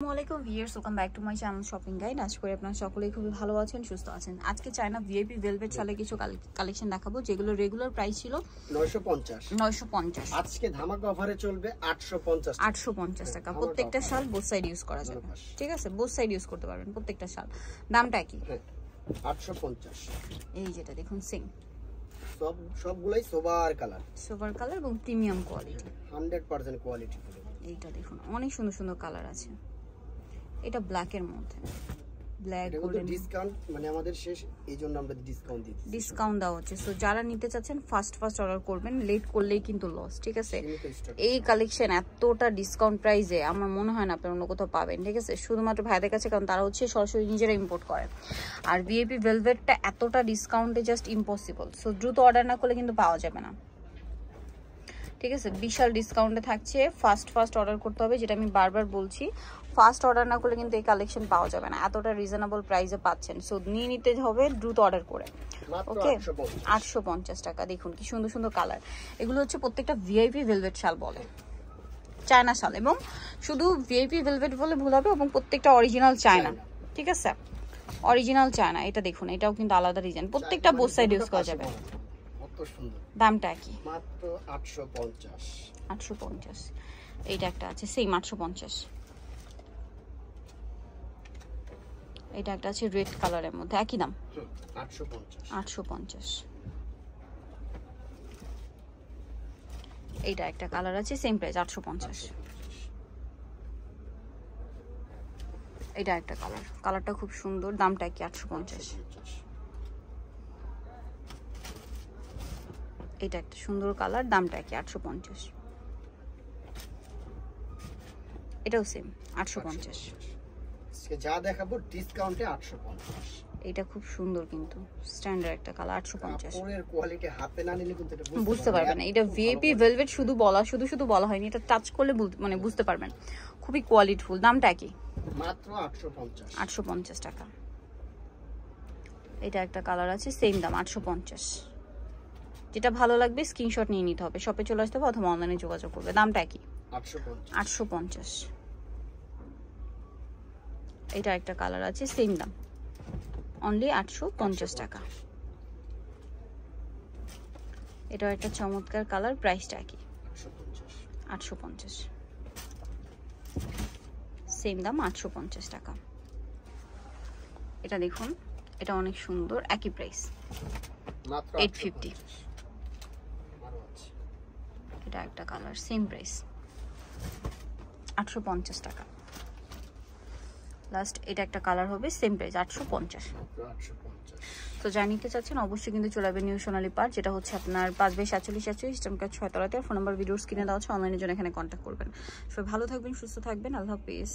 আসসালামু viewers, welcome back to my channel shopping guide. আশা করি আপনারা সকলেই খুবই ভালো আছেন, সুস্থ আছেন। আজকে চায়না ভিআইপি ভেলভেট শালে কিছু কালেকশন দেখাবো, যেগুলো রেগুলার প্রাইস ছিল 950 আজকে ধামাকা অফারে চলবে 850 টাকা। প্রত্যেকটা শাল বোথ সাইড ইউজ করা যাবে, ঠিক আছে? বোথ সাইড ইউজ করতে পারবেন প্রত্যেকটা শাল। দামটা কি? 850। এই যেটা দেখুন সিং, সবগুলাই সোবার কালার এবং প্রিমিয়াম কোয়ালিটি, 100% কোয়ালিটি। এইটা দেখুন অনেক সুন্দর সুন্দর কালার আছে। এটা ব্ল্যাক এর মধ্যে, ব্ল্যাক গোল্ডেন। ডিসকাউন্ট মানে আমাদের শেষ, এইজন্য আমরা ডিসকাউন্ট দেওয়া হচ্ছে। সো যারা নিতে চাচ্ছেন ফার্স্ট অর্ডার করবেন, লেট করলেই কিন্তু লস, ঠিক আছে? এই কালেকশন এতটা ডিসকাউন্ট প্রাইসে আমার মনে হয় না আপনারা অন্য কোথাও পাবেন, ঠিক আছে? শুধুমাত্র ভাইদের কাছে, কারণ তারা হচ্ছে সরাসরি নিজেরা ইম্পোর্ট করে। আর ভিআইপি ভেলভেটটা এতটা ডিসকাউন্টে জাস্ট ইম্পসিবল। সো দ্রুত অর্ডার না করলে কিন্তু পাওয়া যাবে না, ঠিক আছে? বিশাল ডিসকাউন্টে থাকছে, ফার্স্ট অর্ডার করতে হবে, যেটা আমি বারবার বলছি। ফার্স্ট অর্ডার না করলে কিন্তু এই কালেকশন পাওয়া যাবে না, এতটা রিজনেবল প্রাইসে পাচ্ছেন। সো নিয়ে নিতে হবে দ্রুত অর্ডার করে, ওকে? 850 টাকা। দেখুন কি সুন্দর সুন্দর কালার। এগুলো হচ্ছে প্রত্যেকটা ভিআইপি ভেলভেট শাল বলে, চায়না শাল। এবং শুধু ভিআইপি ভেলভেট বলে ভুল হবে, এবং প্রত্যেকটা অরিজিনাল চায়না, ঠিক আছে? Original China. এটা দেখুন, এটাও কিন্তু আলাদা ডিজাইন, প্রত্যেকটা বোথ সাইড ইউজ করা যাবে। দামটা কি? মাত্র 850। এইটা একটা আছে সেম 850। এটা একটা আছে রেড কালারের মধ্যে, একই দাম 850। এইটা একটা কালার আছে সেম প্রাইস 850। এটা একটা কালারটা খুব সুন্দর, দামটা কি? 850। এটা একটা সুন্দর কালার, দামটা কি? 850। এটাও সেম 850। যা দেখাবো ডিসকাউন্টে 850। এটা খুব সুন্দর, কিন্তু স্ট্যান্ডার্ড একটা কালার, 850। কাপড়ের কোয়ালিটি হাতে না নিলে কিন্তু এটা বুঝতে পারবেন না। এটা ভিআইপি ভেলভেট শুধু বলা হয়নি, এটা টাচ করলে মানে বুঝতে পারবেন, খুবই কোয়ালিটিফুল। দামটা কি? মাত্র 850 টাকা। এটা একটা কালার আছে সেম দাম 850। যেটা ভালো লাগবে স্ক্রিনশট নিয়ে নিতে হবে, শপে চলে আসতে হবে অথবা অনলাইনে যোগাযোগ করবে। দামটা কি? 850। এটা একটা কালার আছে সেম দাম, অনলি 850 টাকা। এটা একটা চমৎকার কালার, প্রাইসটা কি? 850। সেম দাম 850 টাকা। এটা দেখুন, এটা অনেক সুন্দর, একই প্রাইস মাত্র 850। এটা একটা কালার সেম প্রাইস 850 টাকা। লাস্ট এটা একটা কালার হবে সেম প্রাইস 850। তো যা নিতে চাচ্ছেন অবশ্যই কিন্তু চলে আসবেন নিউ সোনালী পার্ক, যেটা হচ্ছে আপনার 5/47 ইস্টার্ন কাট 6 তলাতে। ফোন নাম্বার ভিডিওর স্ক্রিনে দেওয়া আছে, অনলাইনের জন্য এখানে কন্ট্যাক্ট করবেন। সবাই ভালো থাকবেন, সুস্থ থাকবেন, আল্লাহ হাফেজ।